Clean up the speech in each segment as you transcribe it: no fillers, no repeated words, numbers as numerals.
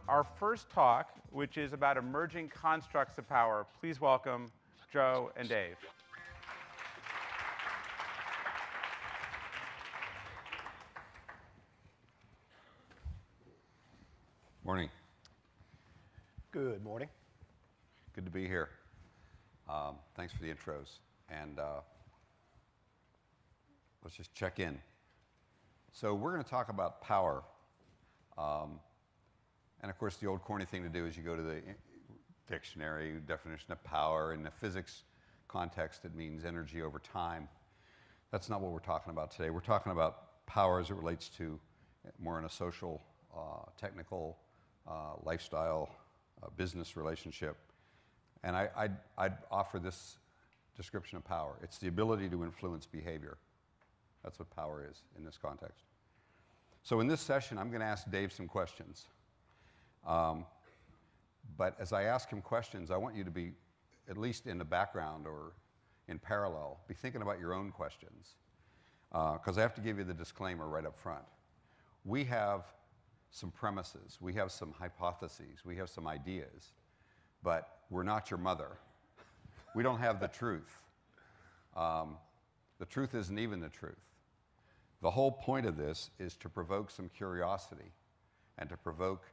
our first talk, which is about emerging constructs of power. Please welcome Joe and Dave. Morning. Good morning. Good to be here. Thanks for the intros. And let's just check in. So we're going to talk about power. And of course, the old corny thing to do is you go to the dictionary definition of power. In the physics context, it means energy over time. That's not what we're talking about today. We're talking about power as it relates to more in a social, technical, lifestyle, business relationship. And I'd offer this description of power. It's the ability to influence behavior. That's what power is in this context. So in this session, I'm going to ask Dave some questions. But as I ask him questions, I want you to be, at least in the background or in parallel, be thinking about your own questions. Because I have to give you the disclaimer right up front. We have some premises, we have some hypotheses, we have some ideas, but we're not your mother. We don't have the truth. The truth isn't even the truth. The whole point of this is to provoke some curiosity and to provoke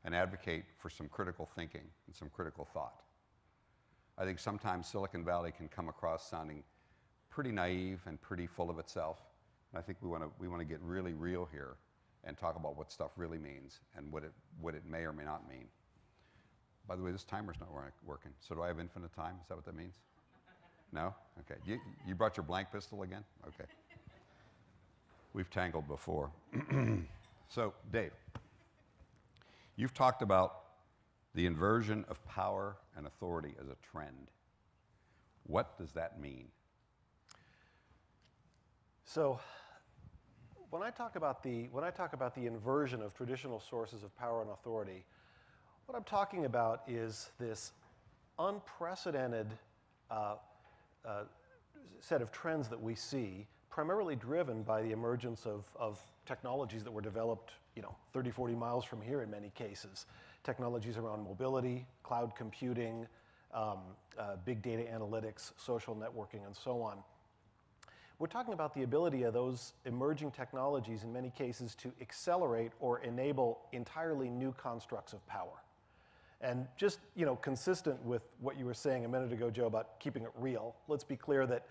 and advocate for some critical thinking and some critical thought. I think sometimes Silicon Valley can come across sounding pretty naive and pretty full of itself. And I think we want to get really real here and talk about what stuff really means and what it may or may not mean. By the way, this timer's not working. So do I have infinite time? Is that what that means? No? Okay. You brought your blank pistol again? Okay. We've tangled before. So, Dave, you've talked about the inversion of power and authority as a trend. What does that mean? So, when I talk about the inversion of traditional sources of power and authority, what I'm talking about is this unprecedented set of trends that we see, primarily driven by the emergence of technologies that were developed, 30, 40 miles from here in many cases. Technologies around mobility, cloud computing, big data analytics, social networking, and so on. We're talking about the ability of those emerging technologies in many cases to accelerate or enable entirely new constructs of power. And just, consistent with what you were saying a minute ago, Joe, about keeping it real, let's be clear that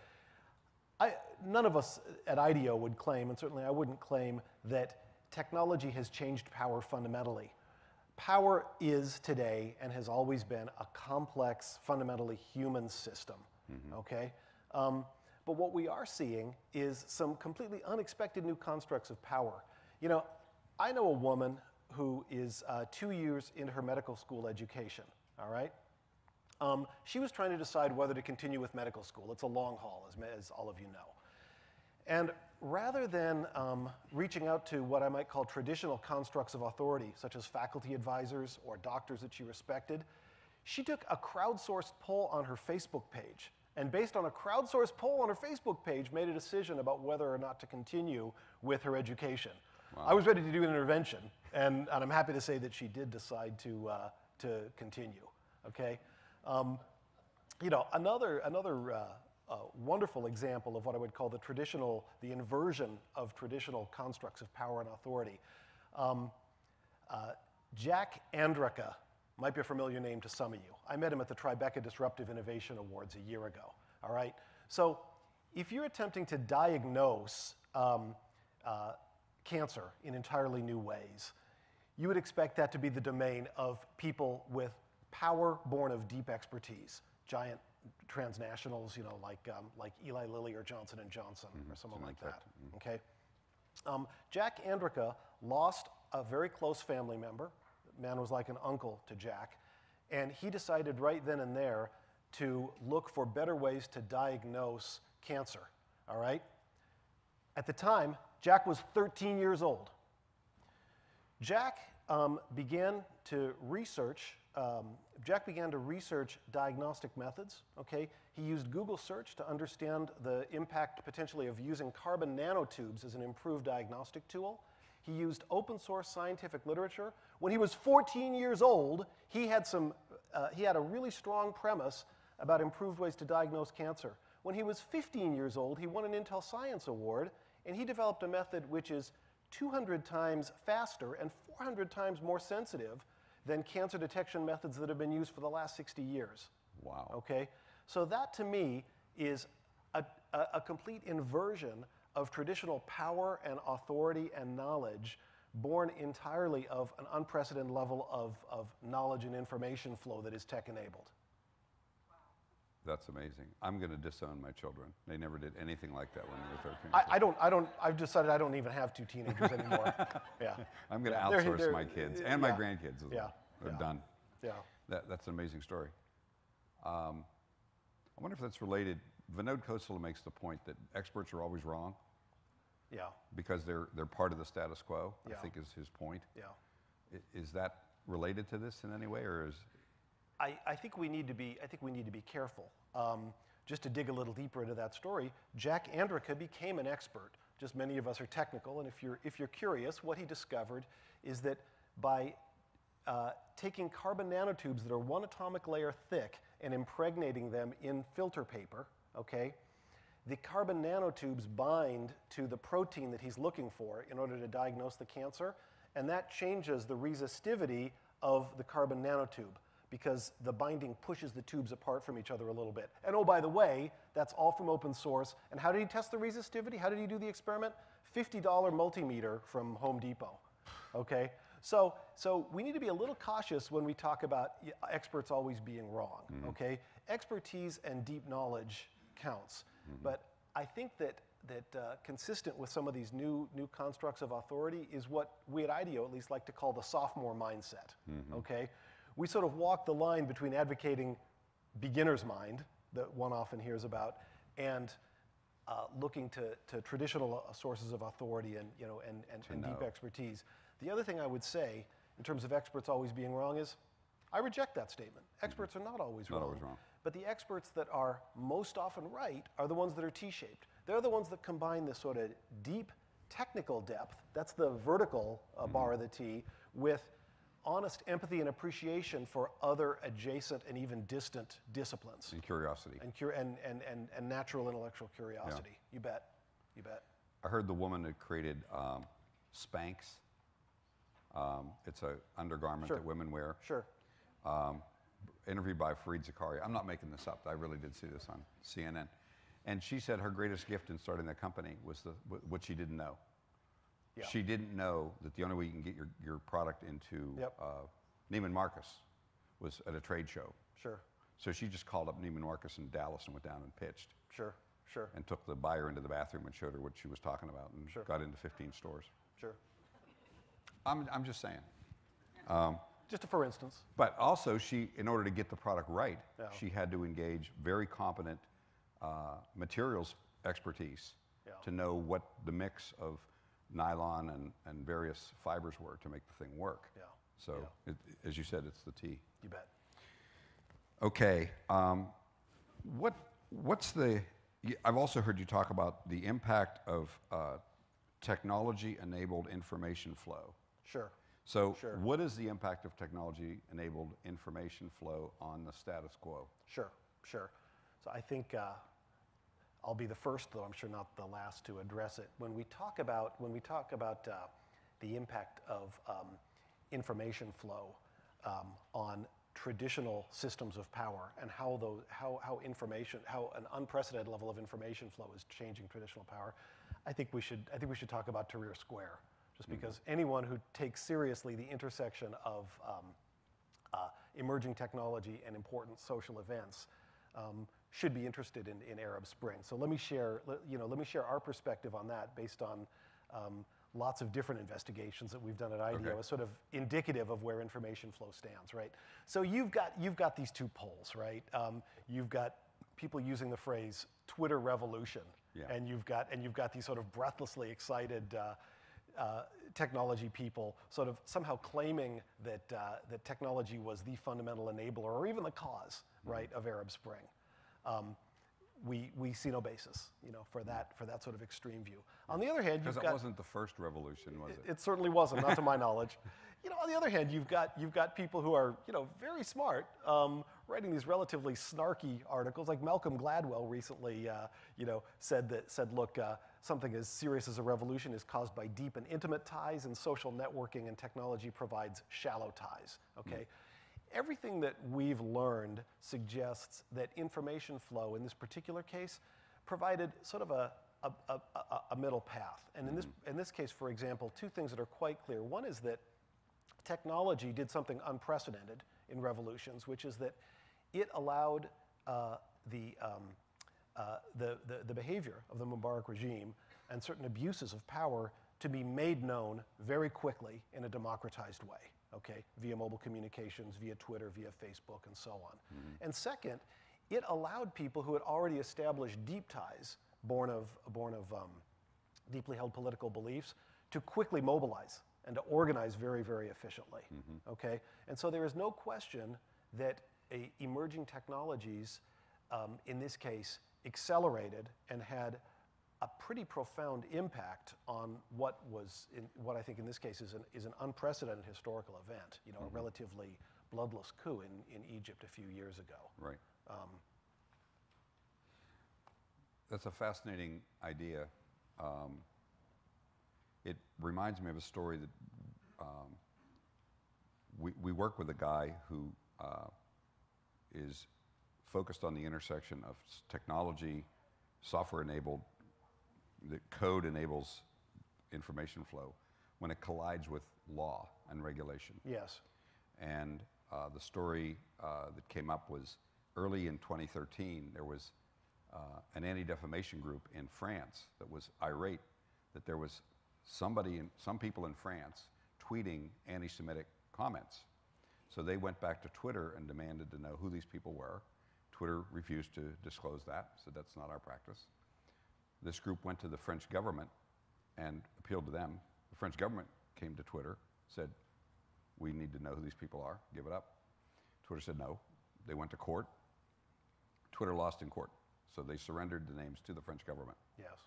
none of us at IDEO would claim, and certainly I wouldn't claim, that technology has changed power fundamentally. Power is today and has always been a complex, fundamentally human system, okay? But what we are seeing is some completely unexpected new constructs of power. I know a woman who is 2 years into her medical school education, all right? She was trying to decide whether to continue with medical school. It's a long haul, as all of you know. And rather than reaching out to what I might call traditional constructs of authority, such as faculty advisors or doctors that she respected, she took a crowdsourced poll on her Facebook page. And based on a crowdsourced poll on her Facebook page, made a decision about whether or not to continue with her education. Wow. I was ready to do an intervention, and I'm happy to say that she did decide to continue. Okay. Another wonderful example of what I would call the inversion of traditional constructs of power and authority. Jack Andrika might be a familiar name to some of you. I met him at the Tribeca Disruptive Innovation Awards a year ago. All right. So, if you're attempting to diagnose cancer in entirely new ways, you would expect that to be the domain of people with power born of deep expertise, giant transnationals, like Eli Lilly or Johnson & Johnson or someone like that, okay? Jack Andrika lost a very close family member. The man was like an uncle to Jack, and he decided right then and there to look for better ways to diagnose cancer, all right? At the time, Jack was 13 years old. Jack began to research diagnostic methods, okay? He used Google search to understand the impact potentially of using carbon nanotubes as an improved diagnostic tool. He used open source scientific literature. When he was 14 years old, he had a really strong premise about improved ways to diagnose cancer. When he was 15 years old, he won an Intel Science Award, and he developed a method which is 200 times faster and 400 times more sensitive than cancer detection methods that have been used for the last 60 years. Wow. Okay? So that, to me, is a complete inversion of traditional power and authority and knowledge born entirely of an unprecedented level of knowledge and information flow that is tech-enabled. That's amazing. I'm going to disown my children. They never did anything like that when they were 13. I've decided I don't even have 2 teenagers anymore. Yeah. I'm going to outsource my kids and my grandkids as well. They're done. Yeah. That's an amazing story. I wonder if that's related. Vinod Khosla makes the point that experts are always wrong. Yeah. Because they're part of the status quo, Yeah. I think is his point. Yeah. Is that related to this in any way, or is? I think we need to be careful. Just to dig a little deeper into that story, Jack Andrica became an expert. Just many of us are technical, and if you're curious, what he discovered is that by taking carbon nanotubes that are 1 atomic layer thick and impregnating them in filter paper, okay, the carbon nanotubes bind to the protein that he's looking for in order to diagnose the cancer, and that changes the resistivity of the carbon nanotube, because the binding pushes the tubes apart from each other a little bit. And oh, by the way, that's all from open source. And how did he test the resistivity? How did he do the experiment? $50 multimeter from Home Depot, okay? So we need to be a little cautious when we talk about experts always being wrong, okay? Expertise and deep knowledge counts. But I think that consistent with some of these new constructs of authority is what we at IDEO at least like to call the sophomore mindset, okay? We sort of walk the line between advocating beginner's mind that one often hears about and looking to traditional sources of authority and deep expertise. The other thing I would say in terms of experts always being wrong is I reject that statement. Experts are not always wrong. Not always wrong. But the experts that are most often right are the ones that are T-shaped. They're the ones that combine this sort of deep technical depth, that's the vertical bar of the T, with honest empathy and appreciation for other adjacent and even distant disciplines. And curiosity. And natural intellectual curiosity. You bet. You bet. I heard the woman that created Spanx. It's an undergarment that women wear. Sure. Interviewed by Fareed Zakaria. I'm not making this up. I really did see this on CNN. And she said her greatest gift in starting the company was what she didn't know. Yeah. She didn't know that the only way you can get your product into Neiman Marcus was at a trade show. Sure. So she just called up Neiman Marcus in Dallas and went down and pitched. Sure, sure. And took the buyer into the bathroom and showed her what she was talking about and got into 15 stores. Sure. I'm just saying. Just for instance. But also, in order to get the product right, she had to engage very competent materials expertise to know what the mix of nylon and various fibers were to make the thing work. Yeah. So, as you said, it's the T. You bet. Okay. What's the? I've also heard you talk about the impact of technology-enabled information flow. Sure. So, what is the impact of technology-enabled information flow on the status quo? Sure, sure. So I think I'll be the first, though I'm sure not the last, to address it. When we talk about the impact of information flow on traditional systems of power and how an unprecedented level of information flow is changing traditional power, I think we should talk about Tahrir Square. Just because anyone who takes seriously the intersection of emerging technology and important social events should be interested in Arab Spring. So let me share our perspective on that based on lots of different investigations that we've done at IDEO as sort of indicative of where information flow stands, right? So you've got these two poles, right? You've got people using the phrase Twitter revolution, and you've got these sort of breathlessly excited technology people sort of somehow claiming that technology was the fundamental enabler or even the cause, right, of Arab Spring. we see no basis, for that sort of extreme view. On the other hand, because it wasn't the first revolution, was it? It certainly wasn't, not to my knowledge. On the other hand, you've got people who are very smart, writing these relatively snarky articles. Like Malcolm Gladwell recently, said, look, something as serious as a revolution is caused by deep and intimate ties, and social networking and technology provides shallow ties. Okay. Everything that we've learned suggests that information flow in this particular case provided sort of a middle path. And in this case, for example, two things that are quite clear. One is that technology did something unprecedented in revolutions, which is that it allowed the behavior of the Mubarak regime and certain abuses of power to be made known very quickly in a democratized way. Okay, via mobile communications, via Twitter, via Facebook, and so on. And second, it allowed people who had already established deep ties, born of deeply held political beliefs, to quickly mobilize and to organize very, very efficiently. Okay, and so there is no question that emerging technologies, in this case, accelerated and had a pretty profound impact on what I think in this case is an unprecedented historical event, a relatively bloodless coup in Egypt a few years ago. Right. That's a fascinating idea. It reminds me of a story that we work with a guy who is focused on the intersection of technology, software-enabled. The code enables information flow when it collides with law and regulation. Yes. And the story that came up was early in 2013, there was an anti-defamation group in France that was irate that there was some people in France tweeting anti-Semitic comments. So they went back to Twitter and demanded to know who these people were. Twitter refused to disclose that, said that's not our practice. This group went to the French government and appealed to them. The French government came to Twitter, said, we need to know who these people are, give it up. Twitter said no. They went to court. Twitter lost in court. So they surrendered the names to the French government. Yes.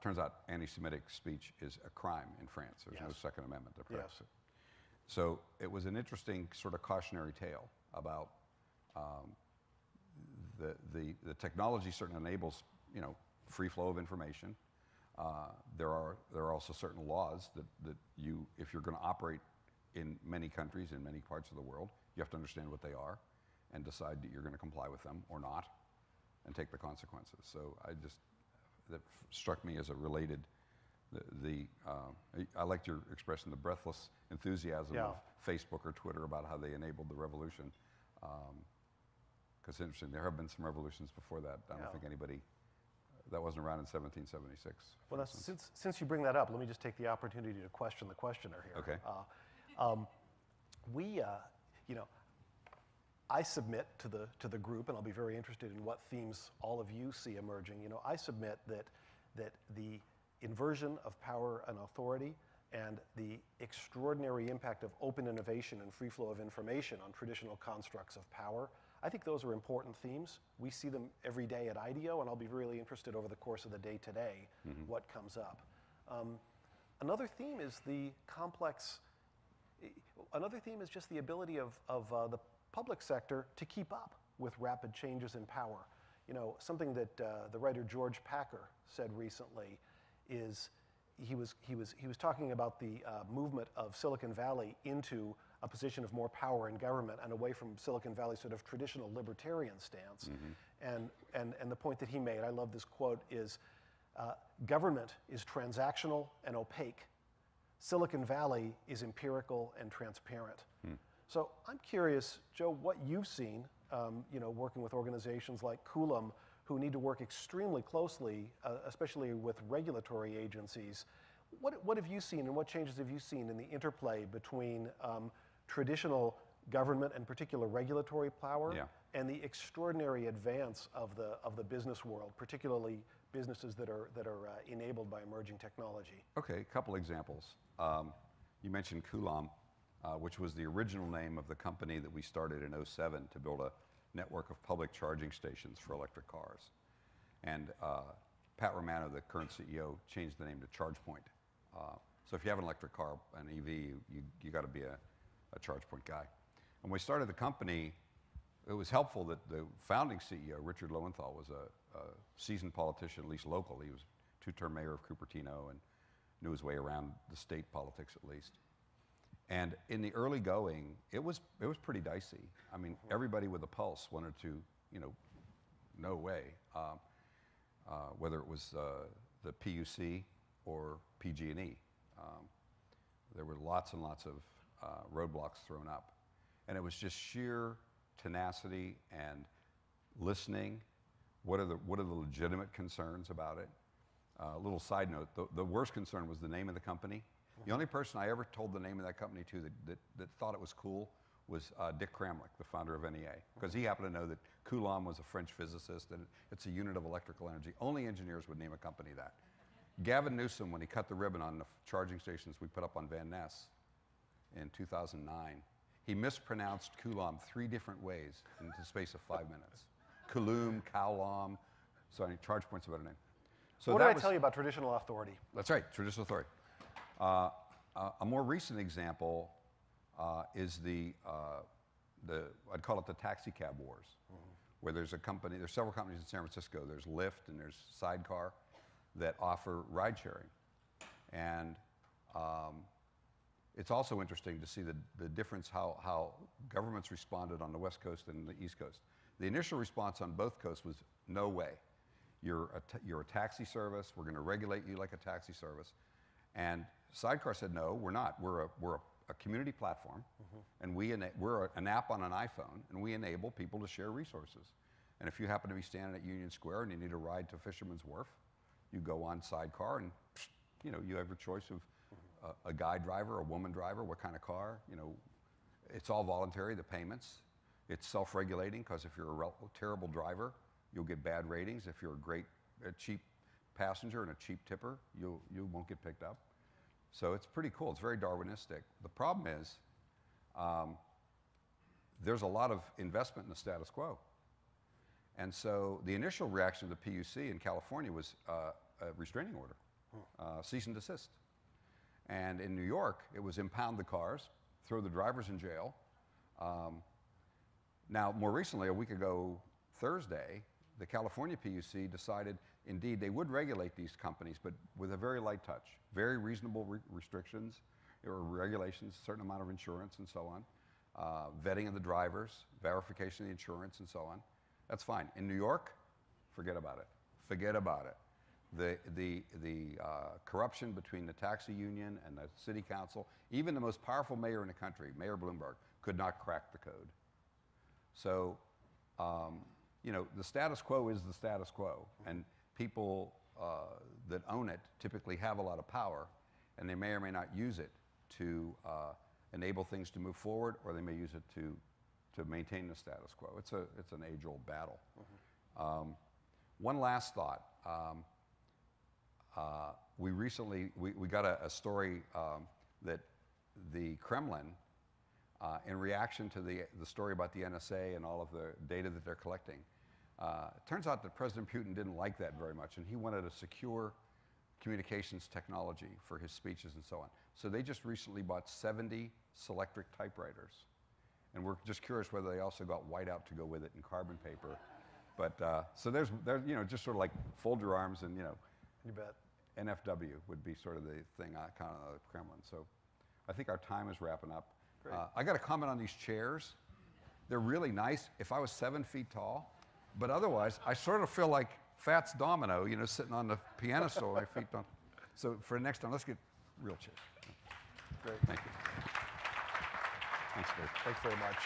Turns out anti-Semitic speech is a crime in France. There's no Yes. Second Amendment to protect Yes. it. So it was an interesting sort of cautionary tale about the technology certainly enables, free flow of information. There are also certain laws that you, if you're going to operate in many countries, in many parts of the world, you have to understand what they are and decide that you're going to comply with them or not and take the consequences. So that struck me as a related, I liked your expression, the breathless enthusiasm of Facebook or Twitter about how they enabled the revolution. Because it's interesting, there have been some revolutions before that. I don't think anybody, that wasn't around in 1776. Well, since you bring that up, let me just take the opportunity to question the questioner here. Okay. I submit to the group, and I'll be very interested in what themes all of you see emerging. I submit that the inversion of power and authority and the extraordinary impact of open innovation and free flow of information on traditional constructs of power, I think those are important themes. We see them every day at IDEO, and I'll be really interested over the course of the day today what comes up. Another theme is just the ability of the public sector to keep up with rapid changes in power. Something that the writer George Packer said recently is he was talking about the movement of Silicon Valley into a position of more power in government and away from Silicon Valley's sort of traditional libertarian stance. And the point that he made, I love this quote, is government is transactional and opaque. Silicon Valley is empirical and transparent. So I'm curious, Joe, what you've seen, working with organizations like Coulomb, who need to work extremely closely, especially with regulatory agencies. What have you seen, and what changes have you seen in the interplay between traditional government and particular regulatory power and the extraordinary advance of the business world, particularly businesses that are enabled by emerging technology? Okay, a couple examples. You mentioned Coulomb, which was the original name of the company that we started in '07 to build a network of public charging stations for electric cars. And Pat Romano, the current CEO, changed the name to ChargePoint. So if you have an electric car, an EV, you got to be a ChargePoint guy. And when we started the company, it was helpful that the founding CEO, Richard Lowenthal, was a seasoned politician, at least locally. He was two-term mayor of Cupertino and knew his way around the state politics at least. And in the early going, it was pretty dicey. I mean, everybody with a pulse wanted to, no way, whether it was the PUC or PG&E. There were lots and lots of roadblocks thrown up. And it was just sheer tenacity and listening. What are the legitimate concerns about it? A little side note, the worst concern was the name of the company. The only person I ever told the name of that company to that thought it was cool was Dick Kramlich, the founder of NEA, because he happened to know that Coulomb was a French physicist and it's a unit of electrical energy. Only engineers would name a company that. Gavin Newsom, when he cut the ribbon on the charging stations we put up on Van Ness in 2009, he mispronounced Coulomb 3 different ways in the space of 5 minutes. Coulomb, Coulomb, sorry, ChargePoint's a better name. So what did I tell you about traditional authority? That's right, traditional authority. A more recent example is I'd call it the taxi cab wars, where there's several companies in San Francisco. There's Lyft and there's Sidecar that offer ride sharing. And it's also interesting to see the difference how governments responded on the West Coast and the East Coast. The initial response on both coasts was, no way. You're a taxi service. We're going to regulate you like a taxi service. And Sidecar said, no, we're not. We're a community platform, and we're an app on an iPhone, and we enable people to share resources. And if you happen to be standing at Union Square and you need a ride to Fisherman's Wharf, you go on Sidecar, and you have your choice of a guy driver, a woman driver, what kind of car. It's all voluntary, the payments. It's self-regulating, because if you're a terrible driver, you'll get bad ratings. If you're a cheap passenger and a cheap tipper, you won't get picked up. So it's pretty cool. It's very Darwinistic. The problem is there's a lot of investment in the status quo. And so the initial reaction to the PUC in California was a restraining order, cease and desist. And in New York, it was impound the cars, throw the drivers in jail. Now, more recently, a week ago Thursday, the California PUC decided, indeed, they would regulate these companies, but with a very light touch, very reasonable restrictions or regulations, a certain amount of insurance and so on, vetting of the drivers, verification of the insurance and so on. That's fine. In New York, forget about it. Forget about it. The corruption between the taxi union and the city council, even the most powerful mayor in the country, Mayor Bloomberg, could not crack the code. So, the status quo is the status quo, and people that own it typically have a lot of power, and they may or may not use it to enable things to move forward, or they may use it to maintain the status quo. It's an age-old battle. One last thought. We recently got a story that the Kremlin, in reaction to the story about the NSA and all of the data that they're collecting, it turns out that President Putin didn't like that very much, and he wanted a secure communications technology for his speeches and so on. So they just recently bought 70 Selectric typewriters. And we're just curious whether they also got whiteout to go with it in carbon paper. But so there's just sort of like fold your arms and, You bet. NFW would be sort of the thing kind of the Kremlin. So I think our time is wrapping up. Great. I got to comment on these chairs. They're really nice if I was 7 feet tall, but otherwise I sort of feel like Fats Domino, sitting on the piano stool, my feet don't. So for next time, let's get real chairs. Great. Thank you. Thanks, Dave. Thanks very much.